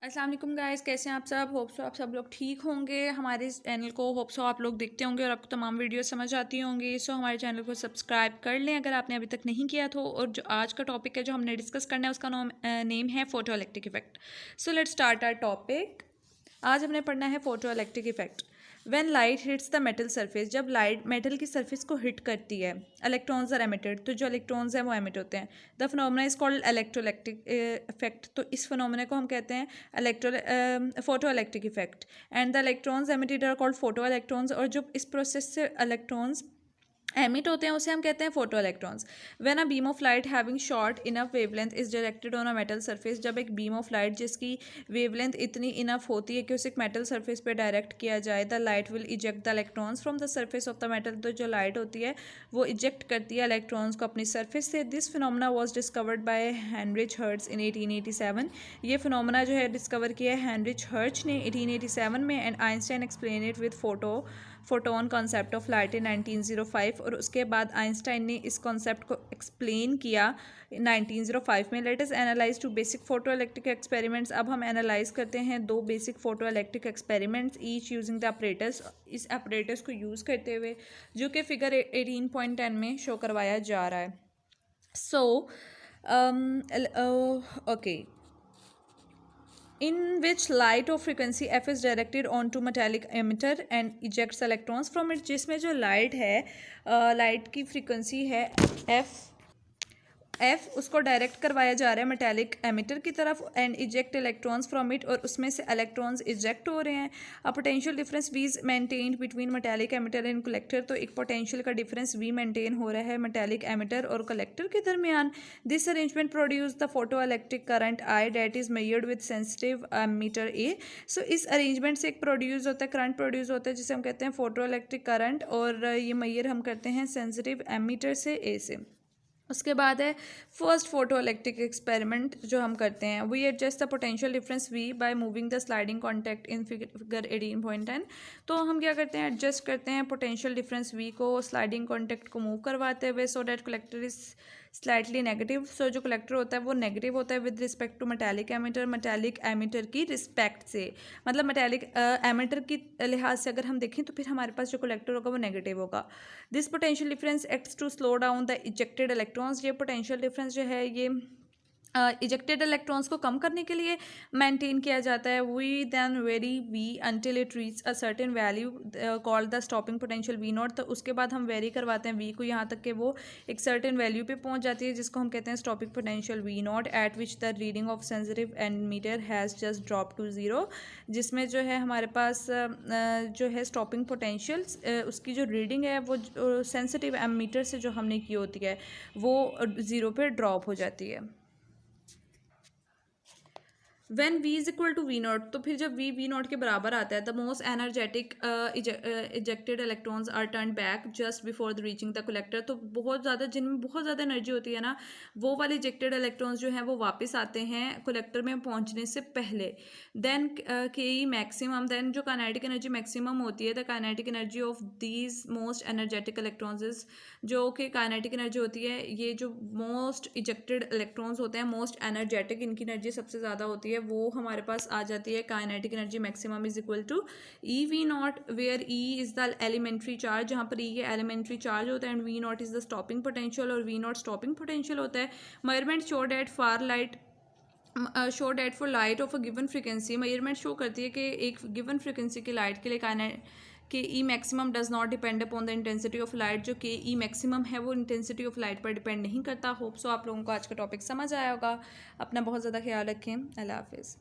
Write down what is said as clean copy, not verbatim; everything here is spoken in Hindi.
अस्सलाम वालेकुम गाइस, कैसे हैं आप सब। होप सो आप सब लोग ठीक होंगे। हमारे इस चैनल को होप सो आप लोग देखते होंगे और आपको तमाम वीडियो समझ आती होंगी। सो हमारे चैनल को सब्सक्राइब कर लें अगर आपने अभी तक नहीं किया तो। और जो आज का टॉपिक है जो हमने डिस्कस करना है उसका नेम है photo electric effect. So let's start our topic. आज हमने पढ़ना है photo electric effect. When light hits the metal surface, जब लाइट मेटल की सरफेस को हिट करती है, इलेक्ट्रॉन्स आर एमिटेड, तो जो इलेक्ट्रॉन्स हैं वो एमिट होते हैं। The phenomena is called electroelectric effect, तो इस फिनोमेना को हम कहते हैं photo electric effect. And the electrons emitted are called photo electrons, और जो इस प्रोसेस से इलेक्ट्रॉन्स एमिट होते हैं उसे हम कहते हैं photo electrons. When a beam of light having short enough wavelength is directed on a metal surface, जब एक बीम ऑफ लाइट जिसकी वेवलेंथ इतनी इनफ होती है कि उसे एक मेटल सरफेस पे डायरेक्ट किया जाए, the light will eject the electrons from the surface of the metal, तो जो लाइट होती है वो इजेक्ट करती है इलेक्ट्रॉन्स को अपनी सरफेस से। This phenomena was discovered by Heinrich Hertz in 1887। ये फिनोमेना जो है डिस्कवर किया है हेनरिच हर्ट्ज ने 1887 में। And Einstein explain it with photon concept of light in 1905, और उसके बाद आइंस्टाइन ने इस कॉन्सेप्ट को एक्सप्लेन किया 1905 में। Let us analyse two basic photo electric experiments. अब हम एनालाइज करते हैं दो basic photo electric experiments, each using the apparatus, इस अपरेटस को यूज़ करते हुए, जो कि फिगर 18.10 में शो करवाया जा रहा है। So okay, in which light of frequency f is directed onto metallic emitter and ejects electrons from it, जिसमें जो लाइट है, लाइट की फ्रीक्वेंसी है एफ, उसको डायरेक्ट करवाया जा रहा है मेटालिक एमिटर की तरफ, and eject electrons from it, और उसमें से इलेक्ट्रॉन्स इजेक्ट हो रहे हैं। A potential difference v is maintained between metallic emitter and collector, तो एक पोटेंशियल का डिफरेंस वी मेंटेन हो रहा है मेटालिक एमिटर और कलेक्टर के दरमियान। This arrangement produce the photo electric current I date is measured with sensitive ammeter A. So इस अरेंजमेंट से एक प्रोड्यूस होता है, करंट प्रोड्यूस होता है जिसे हम कहते हैं फोटो इलेक्ट्रिक करंट, और ये मेजर हम करते हैं सेंसिटिव एमीटर से, ए से। उसके बाद है फर्स्ट फोटो इलेक्ट्रिक एक्सपेरिमेंट जो हम करते हैं, we adjust the potential difference V by moving the sliding contact in figure 18.10। तो हम क्या करते हैं, एडजस्ट करते हैं पोटेंशियल डिफरेंस वी को स्लाइडिंग कॉन्टैक्ट को मूव करवाते हुए, so that collector is slightly negative. सो जो कलेक्टर होता है वो नेगेटिव होता है with respect to metallic emitter की रिस्पेक्ट से, मतलब मेटालिक एमिटर की लिहाज से अगर हम देखें तो फिर हमारे पास जो कलेक्टर होगा वो नेगेटिव होगा। This potential difference acts to slow down the ejected electrons, ये पोटेंशियल डिफरेंस जो है ये इजेक्टेड इलेक्ट्रॉन्स को कम करने के लिए मेंटेन किया जाता है। We then vary v until it reach a certain value called the stopping potential v naught, तो उसके बाद हम वेरी करवाते हैं वी को यहाँ तक कि वो एक सर्टेन वैल्यू पे पहुँच जाती है, जिसको हम कहते हैं stopping potential v naught, at which the reading of sensitive ammeter has just drop to zero, जिसमें जो है हमारे पास जो है स्टॉपिंग पोटेंशियल उसकी जो रीडिंग है वो सेंसिटिव एमीटर से जो हमने की होती है वो ज़ीरो पे ड्रॉप हो जाती है। When v is equal to v naught, तो फिर जब वी नॉट के बराबर आता है, the most energetic ejected electrons are turn back just before the reaching the collector, तो बहुत ज़्यादा जिनमें बहुत ज़्यादा एनर्जी होती है ना, वो वाले इजेक्टेड इलेक्ट्रॉन्स जो हैं वो वापस आते हैं कलेक्टर में पहुंचने से पहले। देन के ई मैक्सिमम, देन जो काइनेटिक एनर्जी मैक्सिमम होती है, the kinetic energy of these most energetic electrons is, जो कि काइनेटिक एनर्जी होती है, ये जो मोस्ट इजेक्टेड इलेक्ट्रॉन्स होते हैं, मोस्ट एनर्जेटिक, इनकी एनर्जी सबसे ज़्यादा होती है, वो हमारे पास आ जाती है kinetic energy maximum is equal to e v naught, where e is the elementary charge, जहाँ पर ई ये एलिमेंट्री चार्ज होता है, and v naught is the stopping potential, और वी नॉट स्टॉपिंग पोटेंशियल होता है। Measurement show that for light show that for light of a given frequency, measurement show करती है कि एक गिवन फ्रीक्वेंसी की लाइट के लिए के ई maximum does not depend upon the intensity of light, जो के ई मैक्सिमम है वो इंटेंसिटी ऑफ लाइट पर डिपेंड नहीं करता। होप सो आप लोगों को आज का टॉपिक समझ आया होगा। अपना बहुत ज़्यादा ख्याल रखें। अल्लाह हाफिज़।